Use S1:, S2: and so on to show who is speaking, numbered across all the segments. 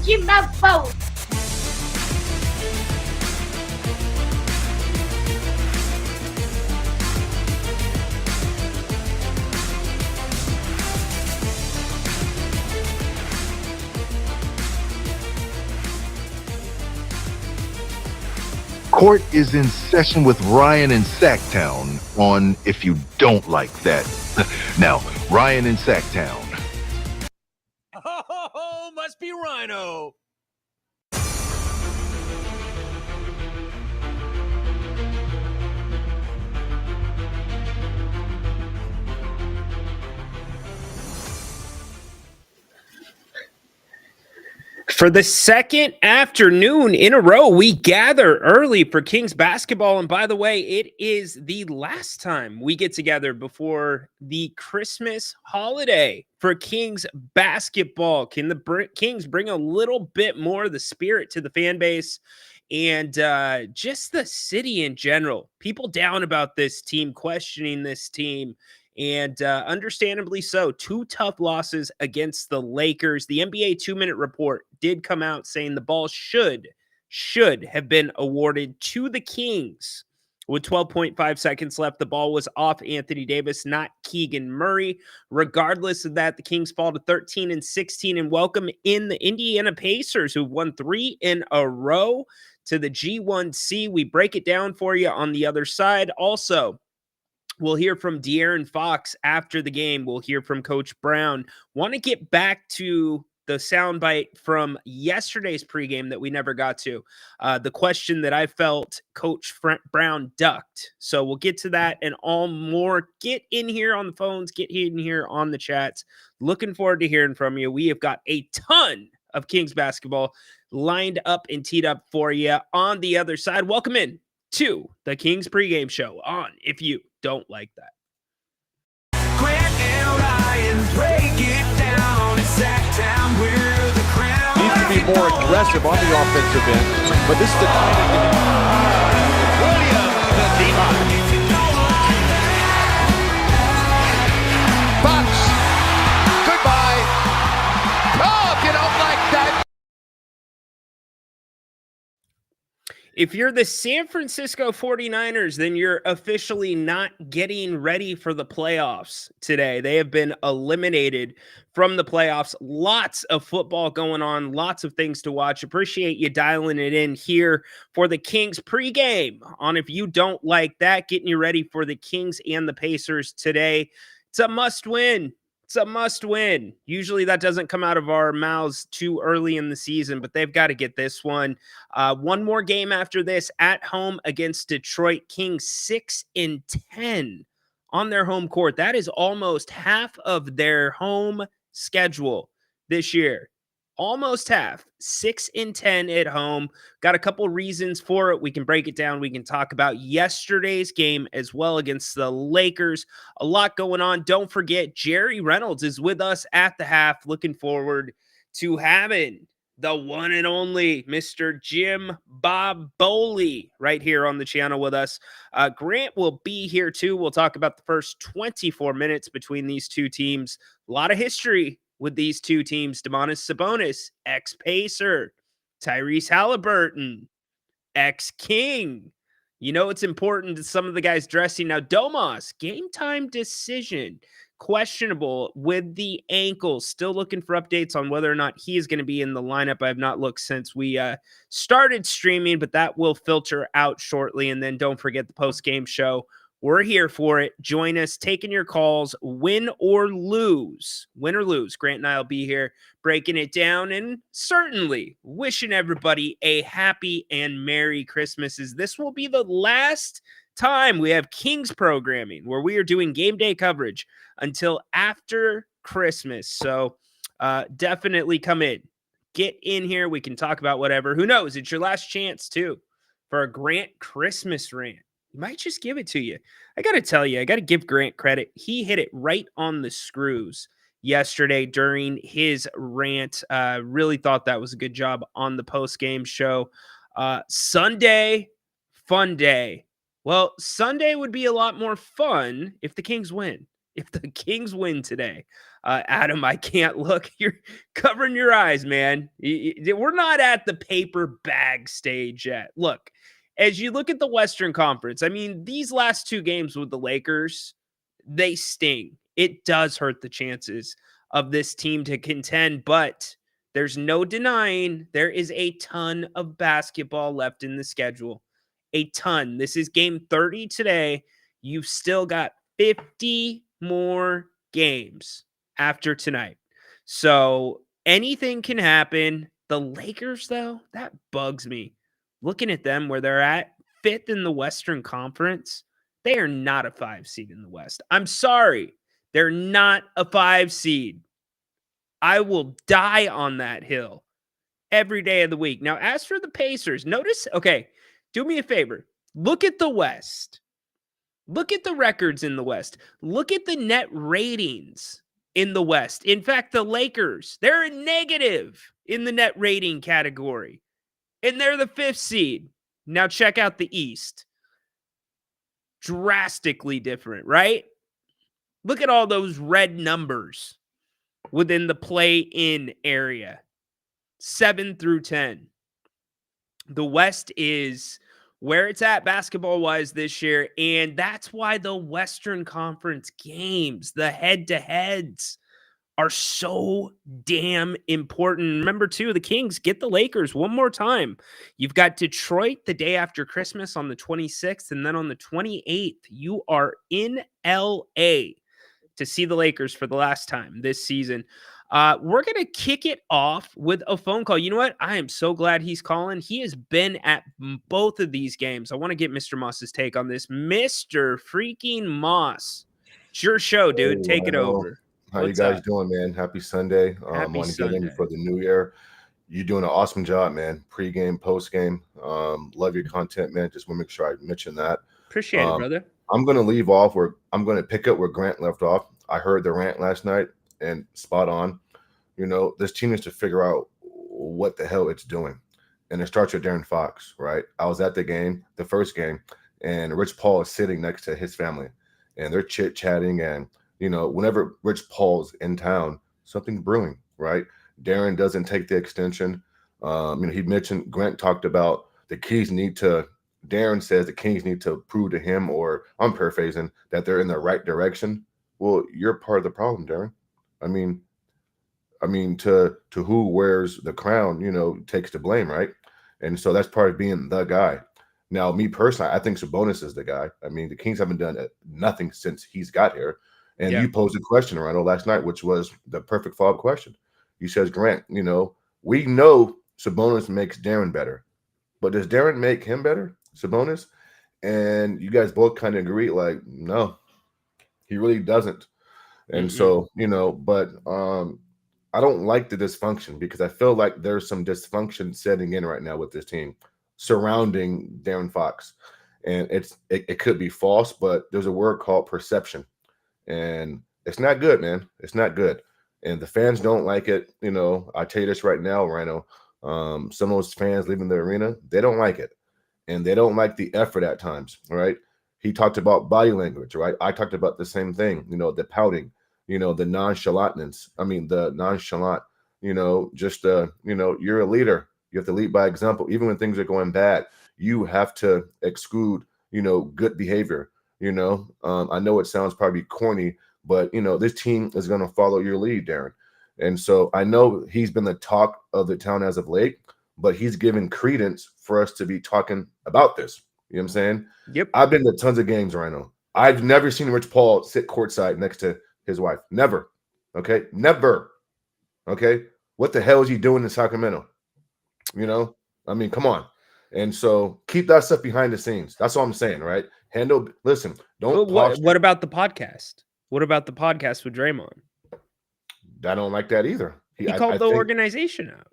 S1: Jimbabo.
S2: Court is in session with Ryan in Sacktown on If You Don't Like That. Now, Ryan in Sacktown.
S3: Oh, must be Ryno.
S4: For the second afternoon in a row, we gather early for Kings basketball. And by the way, it is the last time we get together before the Christmas holiday for Kings basketball. Can the Kings bring a little bit more of the spirit to the fan base and just the city in general? People down about this team, questioning this team. And understandably so. 2 tough losses against the Lakers. The NBA 2-minute report did come out saying the ball should have been awarded to the Kings. With 12.5 seconds left, the ball was off Anthony Davis, not Keegan Murray. Regardless of that, the Kings fall to 13-16 and welcome in the Indiana Pacers, who've won 3 in a row to the G1C. We break it down for you on the other side. Also, we'll hear from De'Aaron Fox after the game. We'll hear from Coach Brown. Want to get back to the soundbite from yesterday's pregame that we never got to. The question that I felt Coach Brown ducked. So we'll get to that and all more. Get in here on the phones. Get in here on the chats. Looking forward to hearing from you. We have got a ton of Kings basketball lined up and teed up for you on the other side. Welcome in to the Kings pregame show on If You Don't Like That.
S3: Grant and Ryan break it down. It's Sacktown, we're the crown.
S5: Needs to be more aggressive on the offensive end, but this is the time to get Williams, the D-Box. Fox, goodbye. Oh, if you don't like that.
S4: If you're the San Francisco 49ers, then you're officially not getting ready for the playoffs today. They have been eliminated from the playoffs. Lots of football going on, lots of things to watch. Appreciate you dialing it in here for the Kings pregame on If You Don't Like That, getting you ready for the Kings and the Pacers today. It's a must win. It's a must win. Usually that doesn't come out of our mouths too early in the season, but they've got to get this one. One more game after this at home against Detroit. Kings 6-10 on their home court. That is almost half of their home schedule this year. Almost half. 6-10 at home. Got a couple reasons for it. We can break it down. We can talk about yesterday's game as well against the Lakers. A lot going on. Don't forget, Jerry Reynolds is with us at the half. Looking forward to having the one and only Mr. Jim Bob Bowley right here on the channel with us. Grant will be here too. We'll talk about the first 24 minutes between these two teams. A lot of history with these two teams. Domantas Sabonis, ex-Pacer. Tyrese Halliburton, ex-King. You know it's important to some of the guys dressing. Now, Domas, game time decision. Questionable with the ankle. Still looking for updates on whether or not he is going to be in the lineup. I have not looked since we started streaming, but that will filter out shortly. And then don't forget the post-game show. We're here for it. Join us, taking your calls, win or lose. Win or lose. Grant and I will be here breaking it down and certainly wishing everybody a happy and Merry Christmas. As this will be the last time we have Kings programming where we are doing game day coverage until after Christmas. So definitely come in. Get in here. We can talk about whatever. Who knows? It's your last chance too for a Grant Christmas rant. He might just give it to you. I got to tell you, I got to give Grant credit. He hit it right on the screws yesterday during his rant. Really thought that was a good job on the post-game show. Sunday, fun day. Well, Sunday would be a lot more fun if the Kings win. if the Kings win today, Adam, I can't look. You're covering your eyes, man. We're not at the paper bag stage yet. Look, as you look at the Western Conference, I mean, these last 2 games with the Lakers, they sting. It does hurt the chances of this team to contend, but there's no denying there is a ton of basketball left in the schedule. A ton. This is game 30 today. You've still got 50 more games after tonight. So anything can happen. The Lakers, though, that bugs me. Looking at them where they're at, 5th in the Western Conference, they are not a 5 seed in the West. I'm sorry. They're not a 5 seed. I will die on that hill every day of the week. Now, as for the Pacers, notice, okay, do me a favor. Look at the West. Look at the records in the West. Look at the net ratings in the West. In fact, the Lakers, they're a negative in the net rating category, and they're the 5th seed. Now, check out the East. Drastically different, right? Look at all those red numbers within the play-in area. 7 through 10. The West is where it's at basketball-wise this year, and that's why the Western Conference games, the head-to-heads, are so damn important. Remember, too, the Kings get the Lakers one more time. You've got Detroit the day after Christmas on the 26th, and then on the 28th, you are in L.A. to see the Lakers for the last time this season. We're going to kick it off with a phone call. You know what? I am so glad he's calling. He has been at both of these games. I want to get Mr. Moss's take on this. Mr. freaking Moss. It's your show, dude. Take it over.
S1: How you guys doing, man? Happy Sunday.
S4: Happy
S1: Want to get in
S4: Sunday.
S1: for the new year. You're doing an awesome job, man. Pre-game, post-game. Love your content, man. Just want to make sure I mention that.
S4: Appreciate it, brother.
S1: I'm going to leave off where I'm going to pick up where Grant left off. I heard the rant last night and spot on. You know, this team needs to figure out what the hell it's doing. And it starts with Darren Fox, right? I was at the game, the first game, and Rich Paul is sitting next to his family. And they're chit-chatting. And, you know, whenever Rich Paul's in town, something's brewing, right? Darren doesn't take the extension. He mentioned, Grant talked about the Kings need to, Darren says the Kings need to prove to him, or I'm paraphrasing, that they're in the right direction. Well, you're part of the problem, Darren. I mean, to who wears the crown, you know, takes the blame, right? And so that's part of being the guy. Now, me personally, I think Sabonis is the guy. I mean, the Kings haven't done nothing since he's got here. And you posed a question, Ryno, last night, which was the perfect follow-up question. You says, Grant, you know, we know Sabonis makes Darren better, but does Darren make him better, Sabonis? And you guys both kind of agree, like, no, he really doesn't. And so, you know, but I don't like the dysfunction, because I feel like there's some dysfunction setting in right now with this team surrounding Darren Fox. And it could be false, but there's a word called perception. And it's not good, man. It's not good. And the fans don't like it. You know, I tell you this right now, Ryno, some of those fans leaving the arena, they don't like it. And they don't like the effort at times, right? He talked about body language, right? I talked about the same thing, you know, the pouting, you know, the nonchalantness. I mean, the nonchalant, you know, just, you know, you're a leader. You have to lead by example. Even when things are going bad, you have to exclude, you know, good behavior. You know, I know it sounds probably corny, but, you know, this team is going to follow your lead, Darren. And so I know he's been the talk of the town as of late, but he's given credence for us to be talking about this. You know what I'm saying?
S4: Yep.
S1: I've been to tons of games, Ryno. I've never seen Rich Paul sit courtside next to his wife. Never. Okay? Never. Okay? What the hell is he doing in Sacramento? You know? I mean, come on. And so keep that stuff behind the scenes. That's all I'm saying, right? Listen, don't.
S4: What about the podcast? What about the podcast with Draymond?
S1: I don't like that either.
S4: He called the organization out.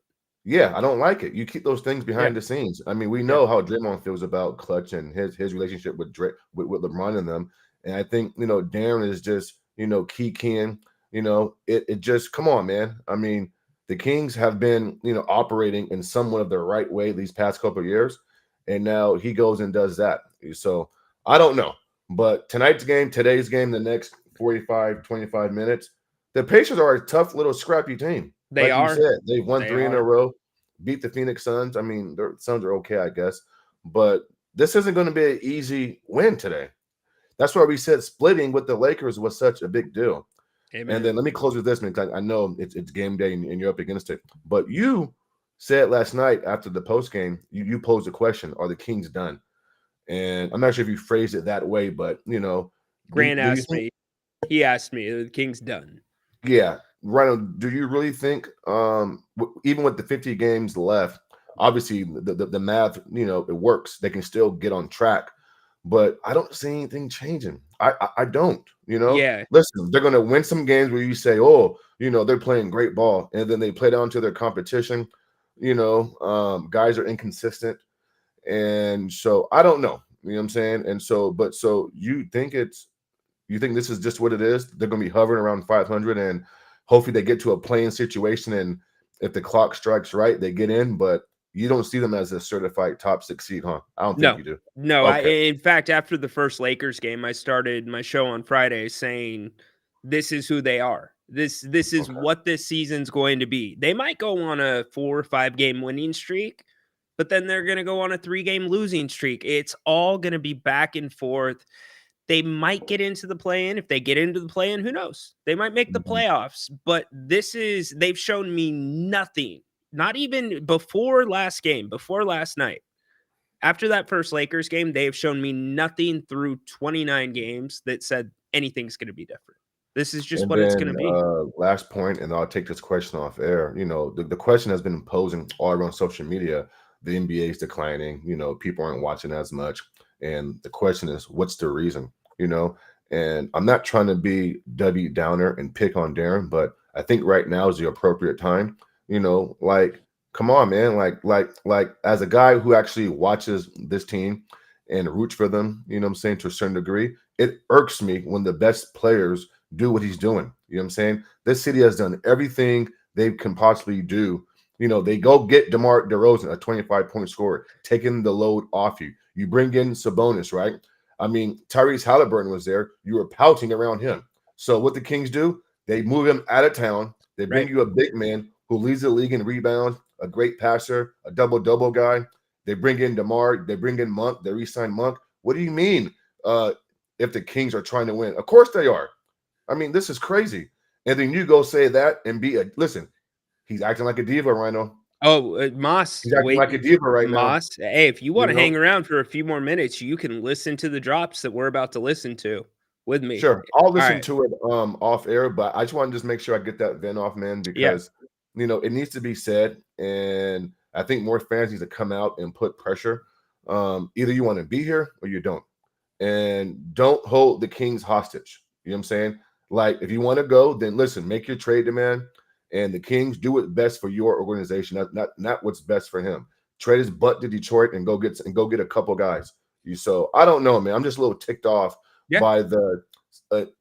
S1: Yeah, I don't like it. You keep those things behind the scenes. I mean, we know how Draymond feels about Clutch and his relationship with LeBron and them. And I think, you know, Darren is just, you know, keying, you know, it just, come on, man. I mean, the Kings have been, you know, operating in somewhat of the right way these past couple of years. And now he goes and does that. So I don't know. But today's game, the next 45, 25 minutes. The Pacers are a tough little scrappy team.
S4: They
S1: Like you
S4: are.
S1: said, they've won
S4: They
S1: 3 in a
S4: are.
S1: row, beat the Phoenix Suns. I mean, their Suns are okay, I guess, but this isn't going to be an easy win today. That's why we said splitting with the Lakers was such a big deal.
S4: Amen.
S1: And then let me close with this, man, because I know it's game day and you're up against it. But you said last night after the post game, you posed a question: are the Kings done? And I'm not sure if you phrased it that way, but
S4: Grant
S1: do you
S4: asked
S1: think,
S4: me. He asked me, "The King's done."
S1: yeah, Ryno, do you really think, even with the 50 games left, obviously the math, it works. They can still get on track, but I don't see anything changing. I don't.
S4: Yeah.
S1: Listen, they're going to win some games where you say, oh, they're playing great ball, and then they play down to their competition. Guys are inconsistent, and so I don't know. You know what I'm saying? And so, but so you think this is just what it is? They're going to be hovering around 500, and hopefully they get to a playing situation, and if the clock strikes right, they get in. But you don't see them as a certified top 6 seed, huh? I don't think you do.
S4: No.
S1: Okay.
S4: In fact, after the first Lakers game, I started my show on Friday saying, "This is who they are. This is
S1: Okay.
S4: what this season's going to be. They might go on a 4 or 5 game winning streak, but then they're going to go on a 3 game losing streak. It's all going to be back and forth. They might get into the play-in. If they get into the play-in, who knows? They might make the
S1: Mhm.
S4: playoffs, but they've shown me nothing, not even before last night. After that first Lakers game, they've shown me nothing through 29 games that said anything's going to be different. This is just
S1: And
S4: what it's going
S1: then
S4: to be.
S1: last point, and I'll take this question off air. The question has been posing all around social media. The NBA is declining. People aren't watching as much. And the question is, what's the reason? And I'm not trying to be Debbie Downer and pick on Darren, but I think right now is the appropriate time. Like, come on, man. Like as a guy who actually watches this team and roots for them, what I'm saying, to a certain degree, it irks me when the best players do what he's doing. You know what I'm saying? This city has done everything they can possibly do. They go get DeMar DeRozan, a 25-point scorer, taking the load off you. You bring in Sabonis, right? I mean, Tyrese Halliburton was there. You were pouting around him. So what the Kings do, they move him out of town. They bring
S4: Right.
S1: you a big man who leads the league in rebounds, a great passer, a double-double guy. They bring in DeMar. They bring in Monk. They re-sign Monk. What do you mean if the Kings are trying to win? Of course they are. I mean, this is crazy. And then you go say that and listen, he's acting like a diva, Ryno.
S4: Oh, Moss,
S1: He's acting like a diva right now.
S4: Moss. Hey, if you want to
S1: You know?
S4: hang around for a few more minutes, you can listen to the drops that we're about to listen to with me.
S1: Sure. I'll
S4: All
S1: listen
S4: right.
S1: to it off air, but I just want to just make sure I get that vent off, man,
S4: Yeah.
S1: because it needs to be said. And I think more fans need to come out and put pressure. Either you want to be here or you don't. And don't hold the Kings hostage. You know what I'm saying? Like, if you want to go, then listen, make your trade demand. And the Kings do what's best for your organization, not what's best for him. Trade his butt to Detroit and go get a couple guys. So I don't know, man. I'm just a little ticked off by the the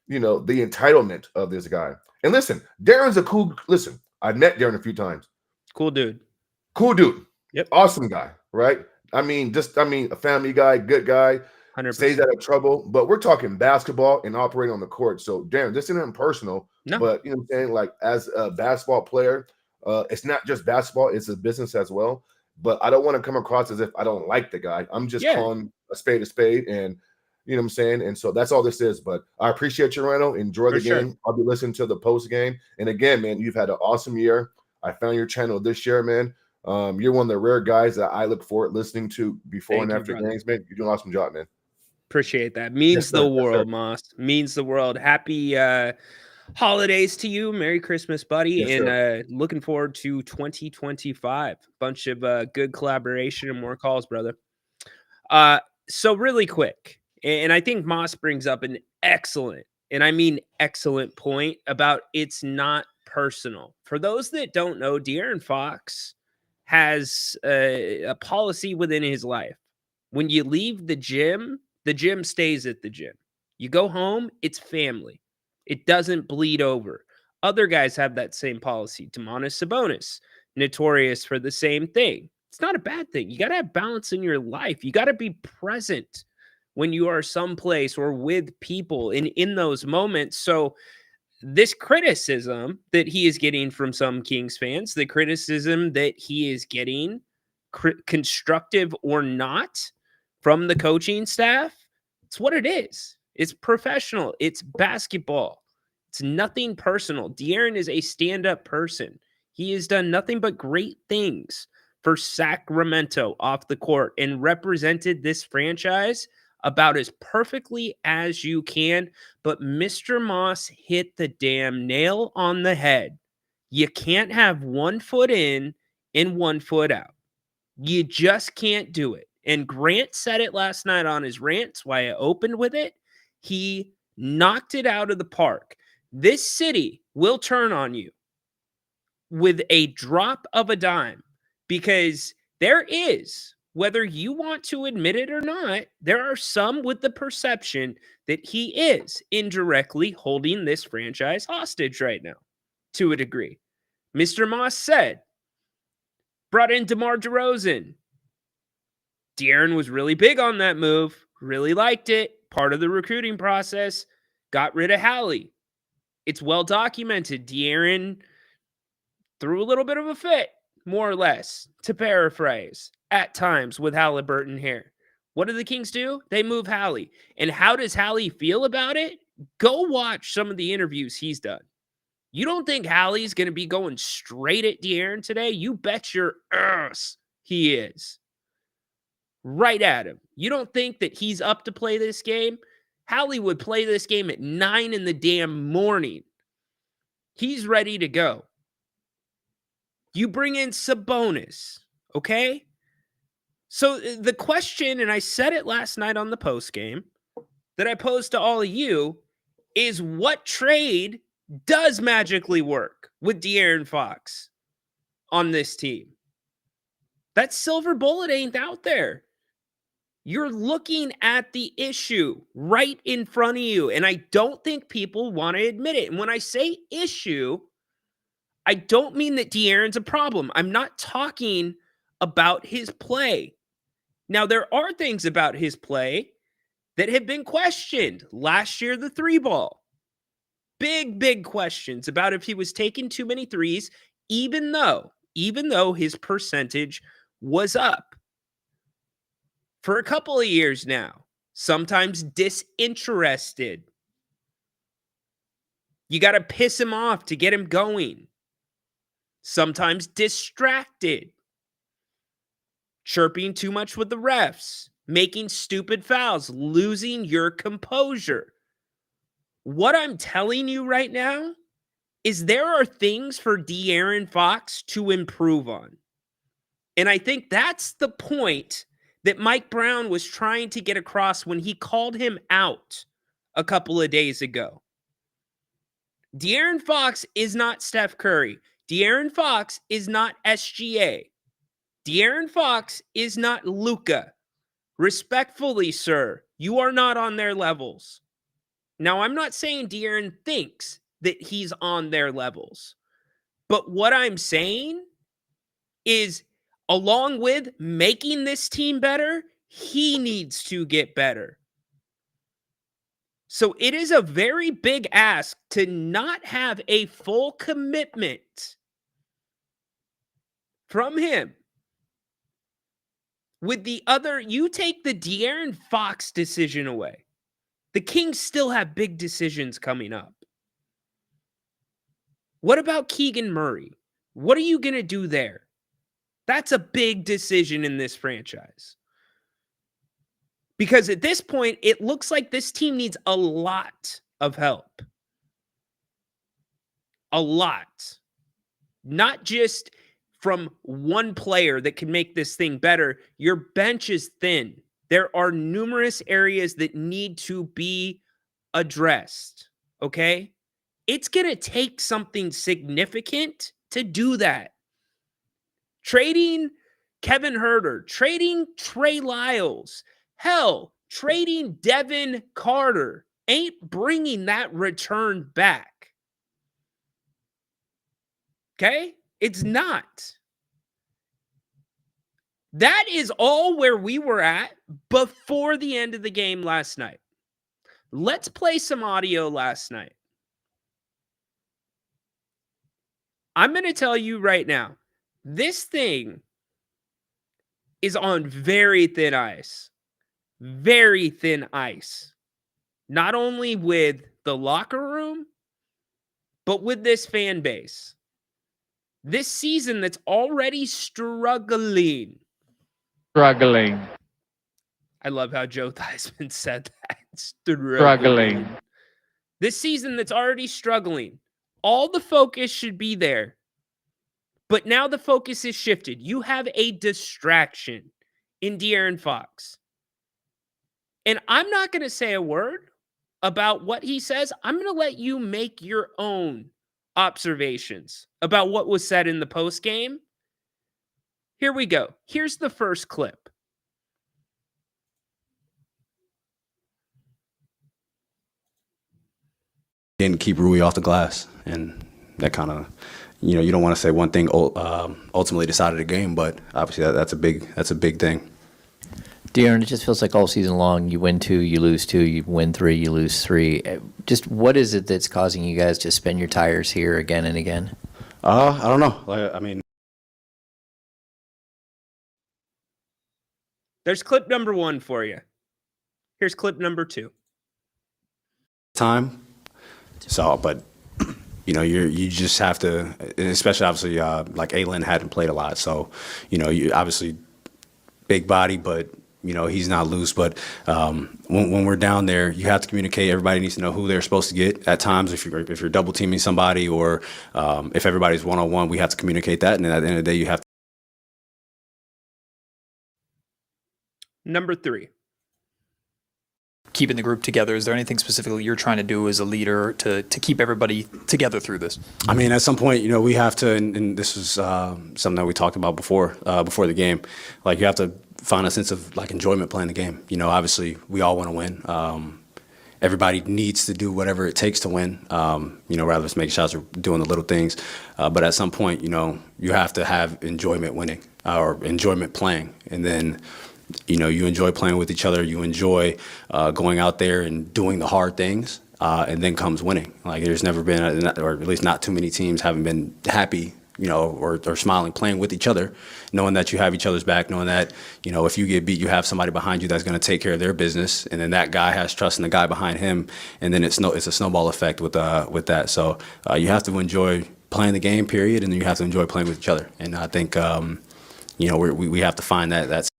S1: entitlement of this guy. And listen, Darren's a cool. Listen, I met Darren a few times.
S4: Cool dude.
S1: Cool dude.
S4: Yep.
S1: Awesome guy, right? I mean, a family guy, good guy.
S4: 100%.
S1: Stays out of trouble, but we're talking basketball and operating on the court. So, Darren, this isn't personal, but you know what I'm saying? Like, as a basketball player, it's not just basketball, it's a business as well. But I don't want to come across as if I don't like the guy. I'm just calling a spade, and you know what I'm saying? And so that's all this is. But I appreciate you, Ryno. Enjoy the game. I'll be listening to the post game. And again, man, you've had an awesome year. I found your channel this year, man. You're one of the rare guys that I look forward listening to before and after games, man. You're doing an awesome job, man.
S4: Appreciate that. Means the world, Moss. Means the world. Happy holidays to you. Merry Christmas, buddy. And looking forward to 2025. Bunch of good collaboration and more calls, brother. So really quick, and I think Moss brings up an excellent, and I mean excellent point about it's not personal. For those that don't know, De'Aaron Fox has a policy within his life. When you leave the gym stays at the gym. You go home, it's family. It doesn't bleed over. Other guys have that same policy. Domantas Sabonis, notorious for the same thing. It's not a bad thing. You got to have balance in your life. You got to be present when you are someplace or with people in those moments. So this criticism that he is getting from some Kings fans, the criticism that he is getting, constructive or not, from the coaching staff, it's what it is. It's professional. It's basketball. It's nothing personal. De'Aaron is a stand-up person. He has done nothing but great things for Sacramento off the court and represented this franchise about as perfectly as you can. But Mr. Moss hit the damn nail on the head. You can't have 1 foot in and 1 foot out. You just can't do it. And Grant said it last night on his rants, why I opened with it. He knocked it out of the park. This city will turn on you with a drop of a dime, because there is, whether you want to admit it or not, there are some with the perception that he is indirectly holding this franchise hostage right now to a degree. Mr. Moss said, brought in DeMar DeRozan. De'Aaron was really big on that move, really liked it, part of the recruiting process, got rid of Hallie. It's well documented. De'Aaron threw a little bit of a fit, more or less, to paraphrase, at times with Halliburton here. What do the Kings do? They move Hallie. And how does Hallie feel about it? Go watch some of the interviews he's done. You don't think Hallie's going to be going straight at De'Aaron today? You bet your ass he is. Right at him. You don't think that he's up to play this game? Hallie would play this game at 9 in the damn morning. He's ready to go. You bring in Sabonis, okay? So the question, and I said it last night on the post game, that I posed to all of you, is what trade does magically work with De'Aaron Fox on this team? That silver bullet ain't out there. You're looking at the issue right in front of you, and I don't think people want to admit it. And when I say issue, I don't mean that De'Aaron's a problem. I'm not talking about his play. Now, there are things about his play that have been questioned. Last year, the 3-ball. Big questions about if he was taking too many threes, even though his percentage was up for a couple of years now. Sometimes disinterested. You got to piss him off to get him going. Sometimes distracted. Chirping too much with the refs. Making stupid fouls. Losing your composure. What I'm telling you right now is there are things for De'Aaron Fox to improve on. And I think that's the point that Mike Brown was trying to get across when he called him out a couple of days ago. De'Aaron Fox is not Steph Curry. De'Aaron Fox is not SGA. De'Aaron Fox is not Luka. Respectfully, sir, you are not on their levels. Now, I'm not saying De'Aaron thinks that he's on their levels. But what I'm saying is, along with making this team better, he needs to get better. So it is a very big ask to not have a full commitment from him. With the other, you take the De'Aaron Fox decision away. The Kings still have big decisions coming up. What about Keegan Murray? What are you going to do there? That's a big decision in this franchise. Because at this point, it looks like this team needs a lot of help. A lot. Not just from one player that can make this thing better. Your bench is thin. There are numerous areas that need to be addressed. Okay? It's going to take something significant to do that. Trading Kevin Huerter, trading Trey Lyles, hell, trading Devin Carter ain't bringing that return back. Okay? It's not. That is all where we were at before the end of the game last night. Let's play some audio last night. I'm going to tell you right now, this thing is on very thin ice. Very thin ice. Not only with the locker room, but with this fan base. This season that's already struggling. I love how Joe Theismann said that. Struggling. This season that's already struggling. All the focus should be there. But now the focus is shifted. You have a distraction in De'Aaron Fox. And I'm not going to say a word about what he says. I'm going to let you make your own observations about what was said in the post game. Here we go. Here's the first clip.
S6: Didn't keep Rui off the glass, and that kind of, you don't want to say one thing ultimately decided the game, but obviously that's a big thing.
S7: De'Aaron, it just feels like all season long, you win 2, you lose 2, you win 3, you lose 3. Just what is it that's causing you guys to spin your tires here again and again?
S6: I don't know.
S4: There's clip number 1 for you. Here's clip number 2.
S6: Time. So, but you just have to, especially obviously like Aylin hadn't played a lot, so you obviously big body, but he's not loose. But when we're down there, you have to communicate. Everybody needs to know who they're supposed to get. At times, if you're double teaming somebody, or if everybody's 1-on-1, we have to communicate that. And then at the end of the day, you have to.
S4: Number 3.
S8: Keeping the group together. Is there anything specifically you're trying to do as a leader to keep everybody together through this?
S6: I mean, at some point, we have to, and this was something that we talked about before the game. Like, you have to find a sense of like enjoyment playing the game. Obviously, we all want to win. Everybody needs to do whatever it takes to win. Rather than making shots or doing the little things. But at some point, you have to have enjoyment winning or enjoyment playing, and then. You enjoy playing with each other. You enjoy going out there and doing the hard things, and then comes winning. Like, there's never been, or at least not too many teams haven't been happy, or smiling, playing with each other, knowing that you have each other's back, knowing that, if you get beat, you have somebody behind you that's going to take care of their business, and then that guy has trust in the guy behind him, and then it's a snowball effect with that. So you have to enjoy playing the game, period, and then you have to enjoy playing with each other. And I think, we have to find that.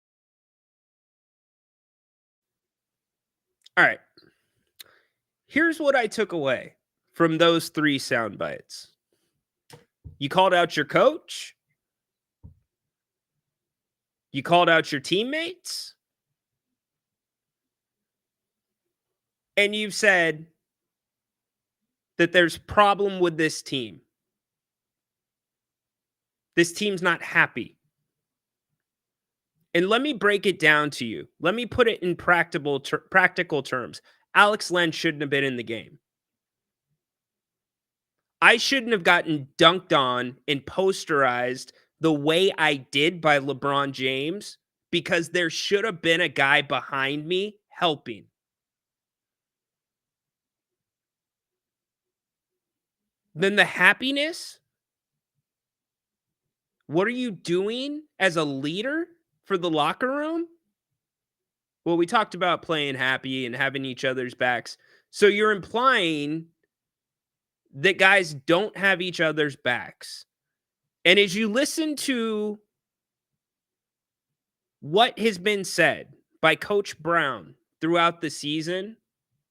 S4: All right. Here's what I took away from those 3 sound bites. You called out your coach. You called out your teammates. And you've said that there's problem with this team. This team's not happy. And let me break it down to you. Let me put it in practical terms. Alex Len shouldn't have been in the game. I shouldn't have gotten dunked on and posterized the way I did by LeBron James, because there should have been a guy behind me helping. Then the happiness. What are you doing as a leader for the locker room? Well, we talked about playing happy and having each other's backs. So you're implying that guys don't have each other's backs. And as you listen to what has been said by Coach Brown throughout the season,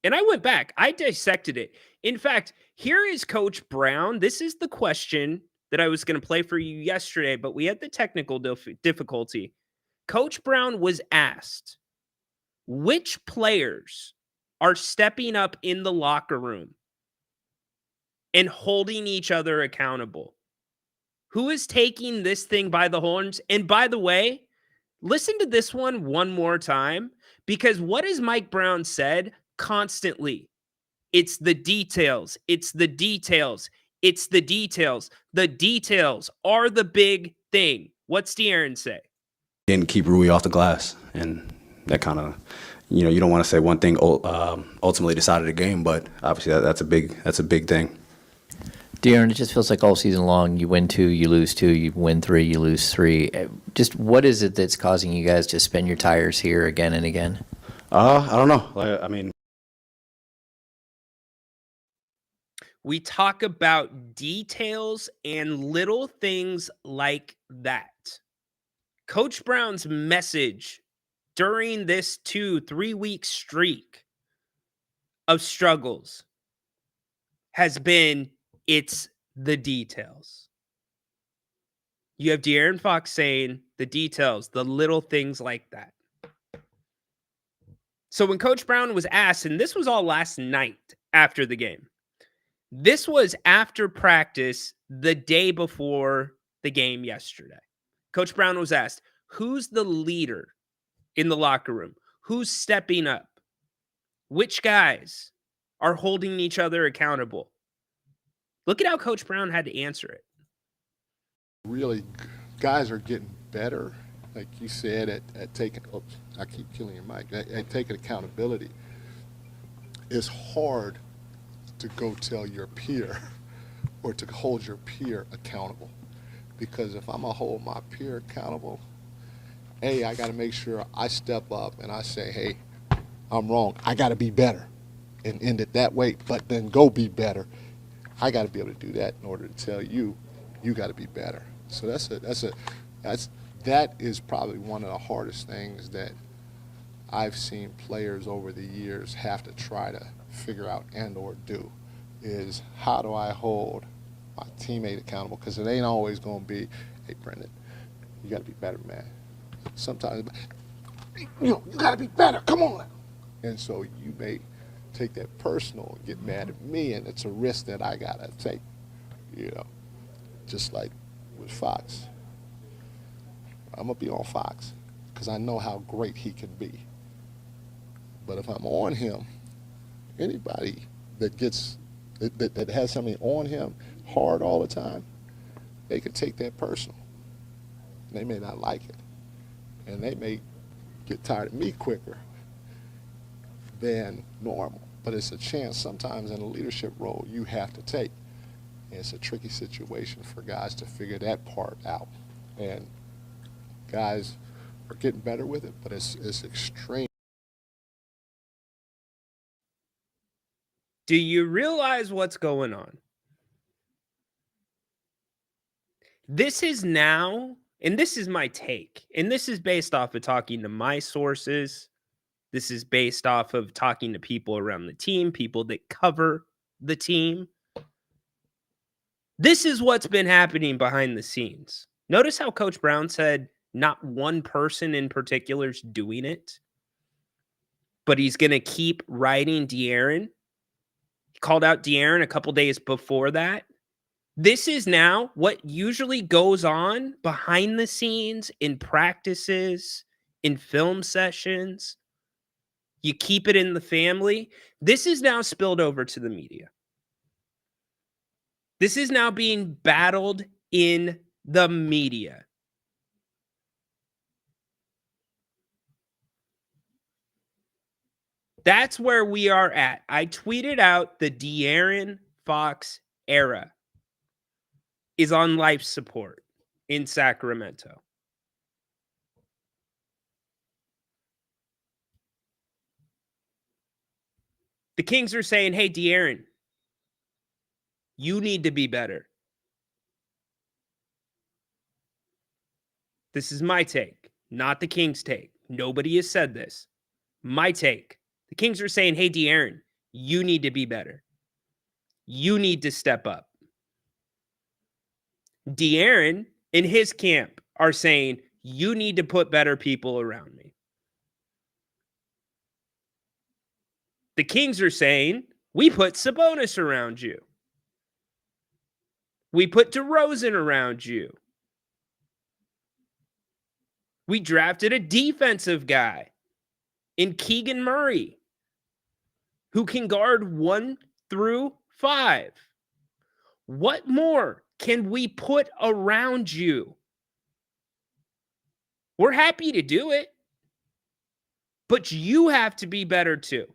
S4: and I went back, I dissected it. In fact, here is Coach Brown. This is the question that I was going to play for you yesterday, but we had the technical difficulty. Coach Brown was asked, which players are stepping up in the locker room and holding each other accountable? Who is taking this thing by the horns? And by the way, listen to this one more time, because what has Mike Brown said constantly? It's the details. It's the details. It's the details. The details are the big thing. What's De'Aaron say?
S6: Didn't keep Rui off the glass, and that kind of, you don't want to say one thing ultimately decided the game, but obviously that's a big thing.
S7: De'Aaron, it just feels like all season long, you win 2, you lose 2, you win 3, you lose 3. Just what is it that's causing you guys to spin your tires here again and again?
S6: I don't know. I mean,
S4: We talk about details and little things like that. Coach Brown's message during this 2-3 week streak of struggles has been, it's the details. You have De'Aaron Fox saying the details, the little things like that. So when Coach Brown was asked, and this was all last night after the game, this was after practice the day before the game yesterday. Coach Brown was asked, who's the leader in the locker room? Who's stepping up? Which guys are holding each other accountable? Look at how Coach Brown had to answer it.
S9: Really, guys are getting better, like you said, at taking, oops, I keep killing your mic, at taking accountability. It's hard to go tell your peer or to hold your peer accountable. Because if I'm gonna hold my peer accountable, hey, I gotta make sure I step up and I say, hey, I'm wrong, I gotta be better, and end it that way, but then go be better. I gotta be able to do that in order to tell you, you gotta be better. So that is probably one of the hardest things that I've seen players over the years have to try to figure out and or do, is how do I hold my teammate accountable? Because it ain't always going to be, hey, Brendan, you got to be better, man. Sometimes, you got to be better. Come on. And so you may take that personal and get mad at me, and it's a risk that I got to take, just like with Fox. I'm going to be on Fox because I know how great he can be. But if I'm on him, anybody that gets that has something on him hard all the time, they can take that personal. They may not like it, and they may get tired of me quicker than normal. But it's a chance sometimes in a leadership role you have to take. And it's a tricky situation for guys to figure that part out. And guys are getting better with it, but it's extreme.
S4: Do you realize what's going on? This is now, and this is my take, and this is based off of talking to my sources. This is based off of talking to people around the team, people that cover the team. This is what's been happening behind the scenes. Notice how Coach Brown said not one person in particular is doing it, but he's going to keep riding De'Aaron. He called out De'Aaron a couple days before that. This is now what usually goes on behind the scenes in practices, in film sessions. You keep it in the family. This is now spilled over to the media. This is now being battled in the media. That's where we are at. I tweeted out the De'Aaron Fox era is on life support in Sacramento. The Kings are saying, hey, De'Aaron, you need to be better. This is my take, not the Kings' take. Nobody has said this. My take. The Kings are saying, hey, De'Aaron, you need to be better. You need to step up. De'Aaron in his camp are saying, you need to put better people around me. The Kings are saying, we put Sabonis around you. We put DeRozan around you. We drafted a defensive guy in Keegan Murray who can guard 1 through 5. What more can we put around you? We're happy to do it, but you have to be better too.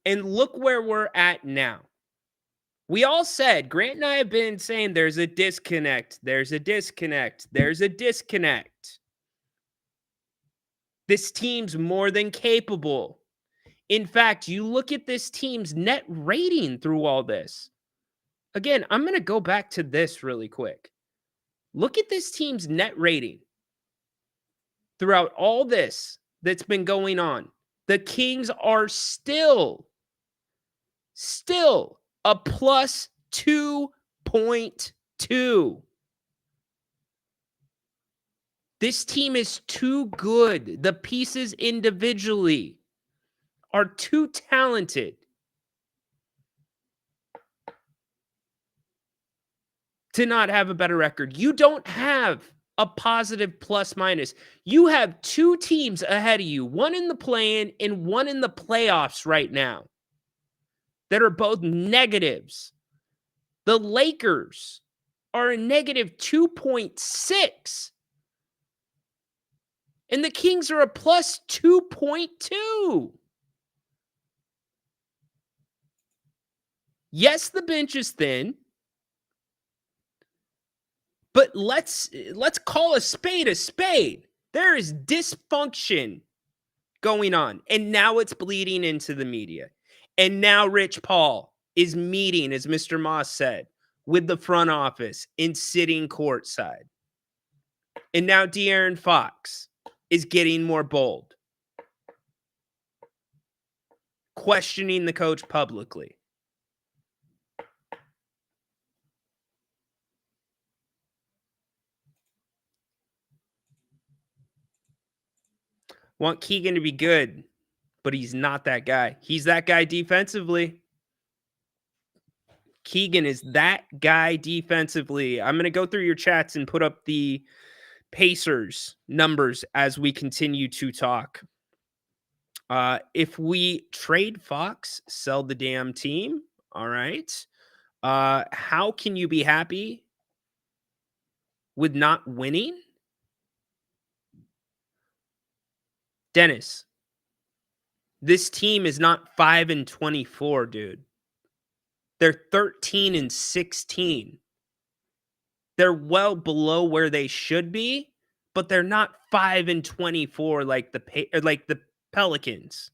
S4: And look where we're at now. We all said, Grant and I have been saying there's a disconnect. There's a disconnect. There's a disconnect. This team's more than capable. In fact, you look at this team's net rating through all this. Again, I'm going to go back to this really quick. Look at this team's net rating throughout all this that's been going on. The Kings are still a plus 2.2. This team is too good. The pieces individually are too talented to not have a better record. You don't have a positive plus minus. You have two teams ahead of you, one in the play-in and one in the playoffs right now, that are both negatives. The Lakers are a negative 2.6. And the Kings are a plus 2.2. Yes, the bench is thin. But let's call a spade a spade. There is dysfunction going on. And now it's bleeding into the media. And now Rich Paul is meeting, as Mr. Moss said, with the front office and sitting courtside. And now De'Aaron Fox is getting more bold, questioning the coach publicly. Want Keegan to be good, but he's not that guy. He's that guy defensively. Keegan is that guy defensively. I'm going to go through your chats and put up the Pacers numbers as we continue to talk. If we trade Fox, sell the damn team. All right. How can you be happy with not winning? Dennis, this team is not 5-24, dude. They're 13-16. They're well below where they should be, but they're not 5-24 like the Pelicans.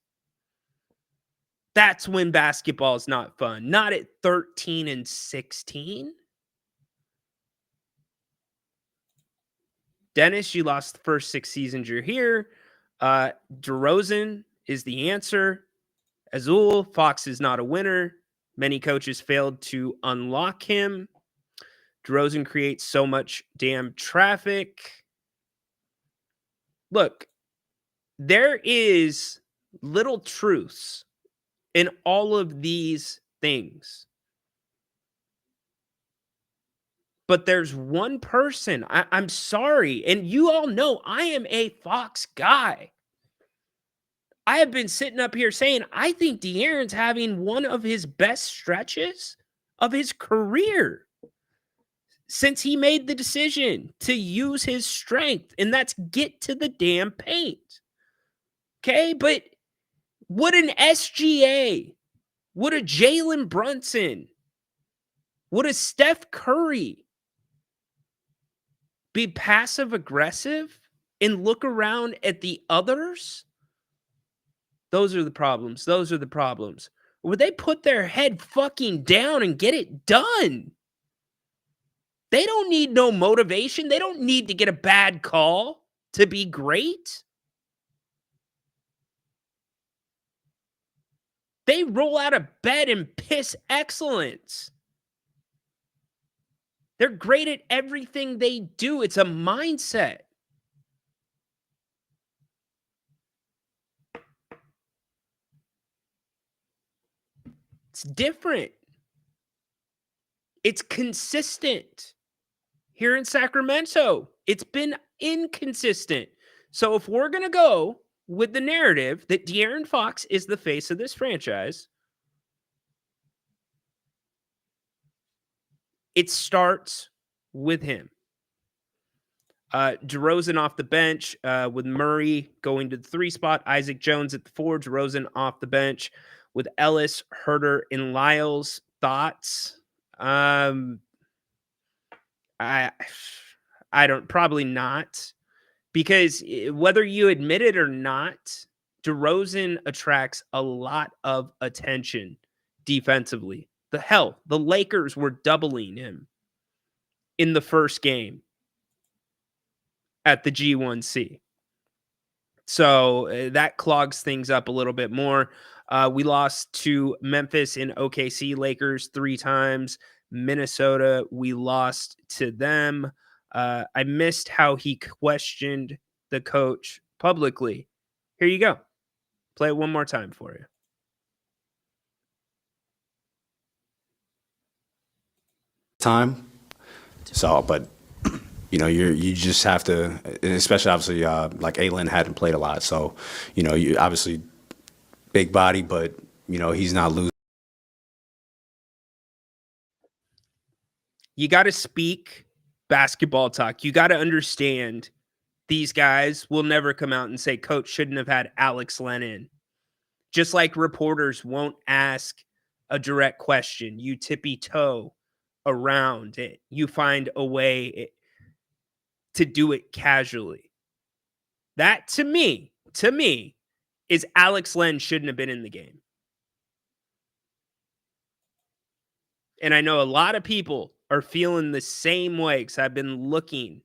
S4: That's when basketball is not fun. Not at 13-16. Dennis, you lost the first 6 seasons you're here. DeRozan is the answer. Azul, Fox is not a winner. Many coaches failed to unlock him. DeRozan creates so much damn traffic. Look, there is little truths in all of these things. But there's one person, I'm sorry, and you all know I am a Fox guy. I have been sitting up here saying I think De'Aaron's having one of his best stretches of his career since he made the decision to use his strength, and that's get to the damn paint. Okay, but would an SGA, would a Jalen Brunson, would a Steph Curry be passive aggressive and look around at the others? Those are the problems. Those are the problems. Would they put their head fucking down and get it done? They don't need no motivation. They don't need to get a bad call to be great. They roll out of bed and piss excellence. They're great at everything they do. It's a mindset. It's different. It's consistent. Here in Sacramento, it's been inconsistent. So if we're going to go with the narrative that De'Aaron Fox is the face of this franchise, it starts with him. DeRozan off the bench with Murray going to the 3 spot. Isaac Jones at the 4. DeRozan off the bench with Ellis, Herter, and Lyles. Thoughts? I don't, probably not, because whether you admit it or not, DeRozan attracts a lot of attention defensively. The Lakers were doubling him in the first game at the G1C. So that clogs things up a little bit more. We lost to Memphis and OKC Lakers 3 times. Minnesota, we lost to them. I missed how he questioned the coach publicly. Here you go. Play it one more time for you.
S6: Time. So, but you just have to, especially obviously like Aylin hadn't played a lot, so you obviously big body, but he's not losing.
S4: You got to speak basketball talk. You got to understand these guys will never come out and say coach shouldn't have had Alex Len in. Just like reporters won't ask a direct question. You tippy toe around it. You find a way to do it casually. That to me is Alex Len shouldn't have been in the game. And I know a lot of people are feeling the same way because I've been looking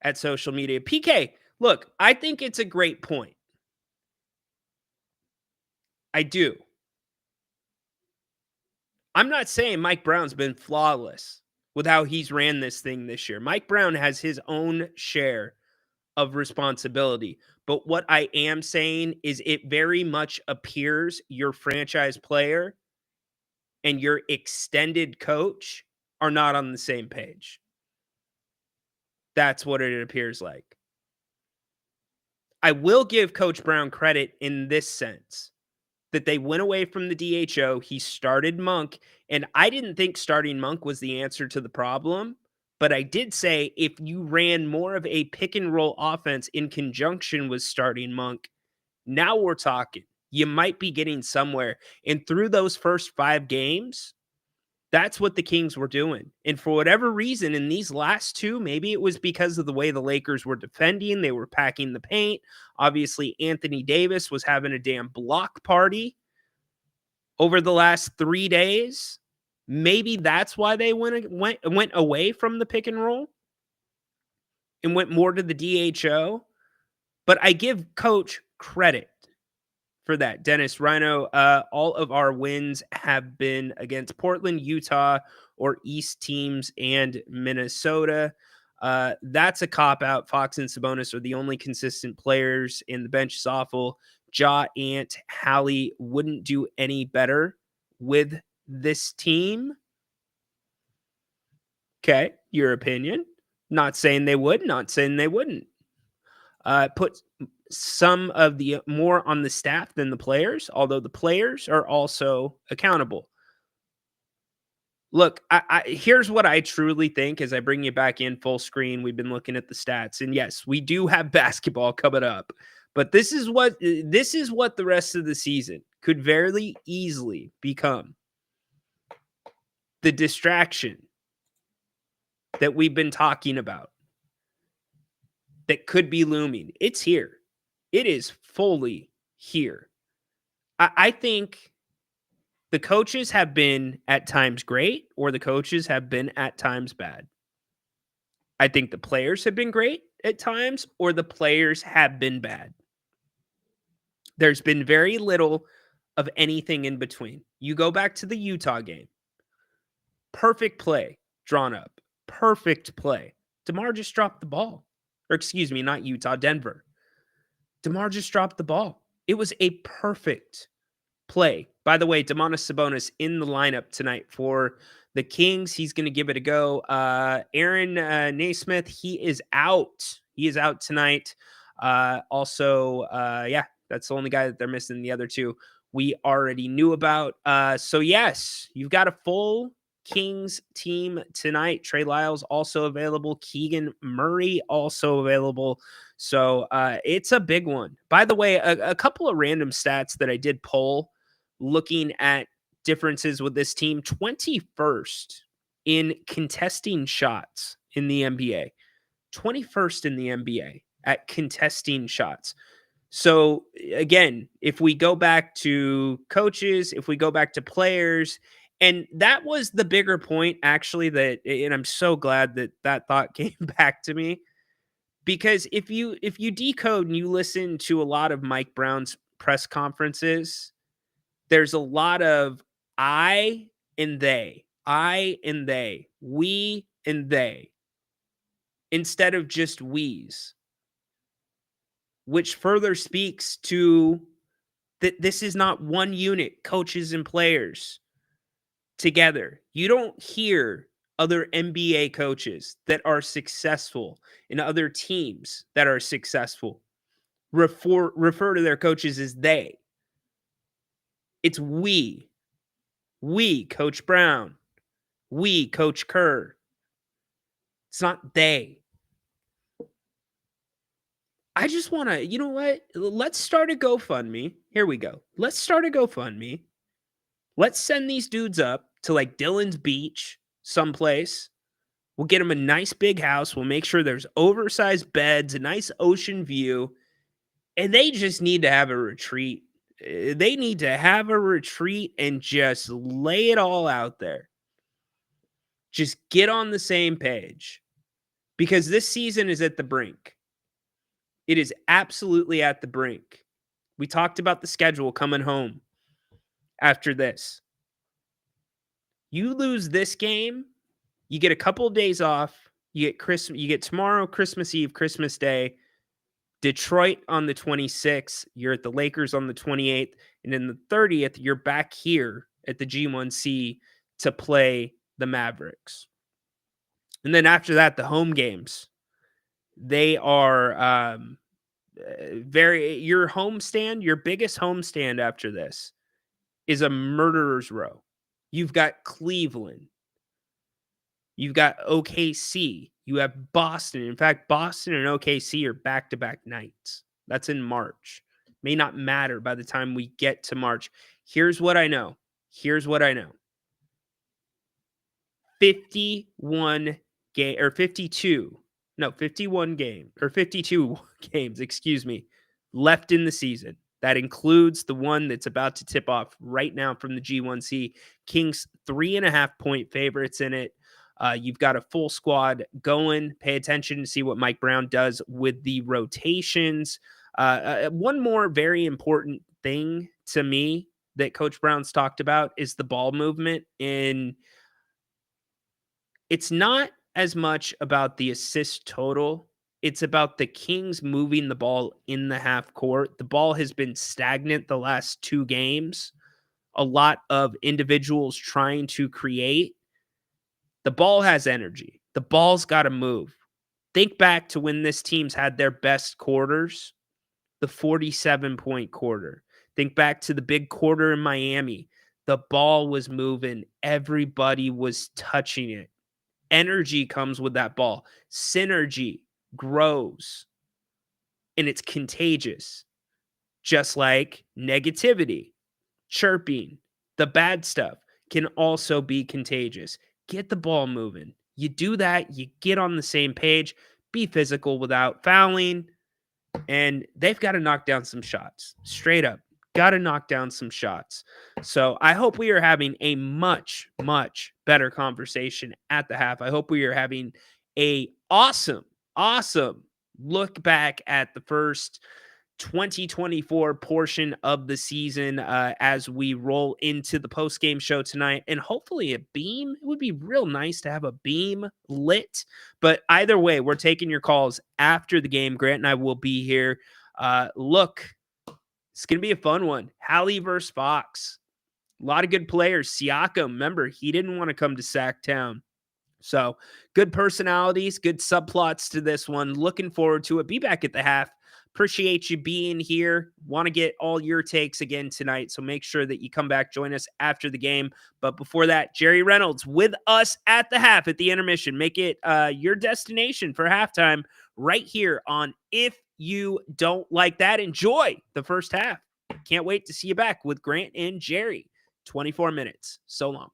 S4: at social media. PK, look, I think it's a great point. I do. I'm not saying Mike Brown's been flawless with how he's ran this thing this year. Mike Brown has his own share of responsibility. But what I am saying is it very much appears your franchise player and your extended coach are not on the same page. That's what it appears like. I will give Coach Brown credit in this sense, that they went away from the DHO. He started Monk, and I didn't think starting Monk was the answer to the problem, but I did say if you ran more of a pick and roll offense in conjunction with starting Monk, now we're talking. You might be getting somewhere. And through those first 5 games, that's what the Kings were doing. And for whatever reason, in these last 2, maybe it was because of the way the Lakers were defending. They were packing the paint. Obviously, Anthony Davis was having a damn block party over the last 3 days. Maybe that's why they went away from the pick and roll and went more to the DHO. But I give Coach credit for that. Dennis, Ryno, all of our wins have been against Portland, Utah, or East teams and Minnesota. That's a cop-out. Fox and Sabonis are the only consistent players, and the bench is awful. Ja, Ant, Hallie wouldn't do any better with this team. Okay, your opinion. Not saying they would, not saying they wouldn't. Put some of the more on the staff than the players, although the players are also accountable. Look, here's what I truly think as I bring you back in full screen. We've been looking at the stats, and yes, we do have basketball coming up, but this is what the rest of the season could very easily become. The distraction that we've been talking about that could be looming. It's here. It is fully here. I think the coaches have been at times great, or the coaches have been at times bad. I think the players have been great at times, or the players have been bad. There's been very little of anything in between. You go back to the Utah game. Perfect play drawn up. Perfect play. DeMar just dropped the ball. Or excuse me, not Utah, Denver. DeMar just dropped the ball. It was a perfect play. By the way, Domantas Sabonis in the lineup tonight for the Kings. He's going to give it a go. Aaron Naismith, he is out. He is out tonight. Also, that's the only guy that they're missing. The other 2 we already knew about. So yes, you've got a full Kings team tonight. Trey Lyles also available. Keegan Murray also available. So it's a big one. By the way, a couple of random stats that I did pull looking at differences with this team. 21st in contesting shots in the NBA. 21st in the NBA at contesting shots. So again, if we go back to coaches, if we go back to players, and that was the bigger point actually and I'm so glad that that thought came back to me, because if you decode and you listen to a lot of Mike Brown's press conferences, there's a lot of I and they, we and they, instead of just we's, which further speaks to that this is not one unit, coaches and players together. You don't hear other NBA coaches that are successful and other teams that are successful refer to their coaches as they. It's we. We, Coach Brown. We, Coach Kerr. It's not they. I just want to, you know what? Let's start a GoFundMe. Here we go. Let's start a GoFundMe. Let's send these dudes up to like Dillon's Beach, someplace. We'll get them a nice big house. We'll make sure there's oversized beds, a nice ocean view. And they just need to have a retreat. They need to have a retreat and just lay it all out there. Just get on the same page. Because this season is at the brink. It is absolutely at the brink. We talked about the schedule coming home after this. You lose this game, you get a couple of days off. You get tomorrow, Christmas Eve, Christmas Day, Detroit on the 26th. You're at the Lakers on the 28th. And then the 30th, you're back here at the G1C to play the Mavericks. And then after that, the home games. They are your homestand, your biggest homestand after this is a murderer's row. You've got Cleveland. You've got OKC. You have Boston. In fact, Boston and OKC are back-to-back nights. That's in March. May not matter by the time we get to March. Here's what I know. 51 52 games, left in the season. That includes the one that's about to tip off right now from the G1C. Kings 3.5-point favorites in it. You've got a full squad going. Pay attention to see what Mike Brown does with the rotations. One more very important thing to me that Coach Brown's talked about is the ball movement. And it's not as much about the assist total. It's about the Kings moving the ball in the half court. The ball has been stagnant the last 2 games. A lot of individuals trying to create. The ball has energy. The ball's got to move. Think back to when this team's had their best quarters, the 47-point quarter. Think back to the big quarter in Miami. The ball was moving. Everybody was touching it. Energy comes with that ball. Synergy grows. And it's contagious. Just like negativity, chirping, the bad stuff can also be contagious. Get the ball moving. You do that, you get on the same page, be physical without fouling, and they've got to knock down some shots. Straight up, got to knock down some shots. So I hope we are having a much, much better conversation at the half. I hope we are having a awesome look back at the first 2024 portion of the season as we roll into the post-game show tonight, and hopefully a beam. It would be real nice to have a beam lit, but either way, we're taking your calls after the game. Grant and I will be here. Look, it's going to be a fun one. Hallie versus Fox. A lot of good players. Siakam, remember, he didn't want to come to Sacktown. So good personalities, good subplots to this one. Looking forward to it. Be back at the half. Appreciate you being here. Want to get all your takes again tonight. So make sure that you come back, join us after the game. But before that, Jerry Reynolds with us at the half at the intermission. Make it your destination for halftime right here on If You Don't Like That. Enjoy the first half. Can't wait to see you back with Grant and Jerry. 24 minutes. So long.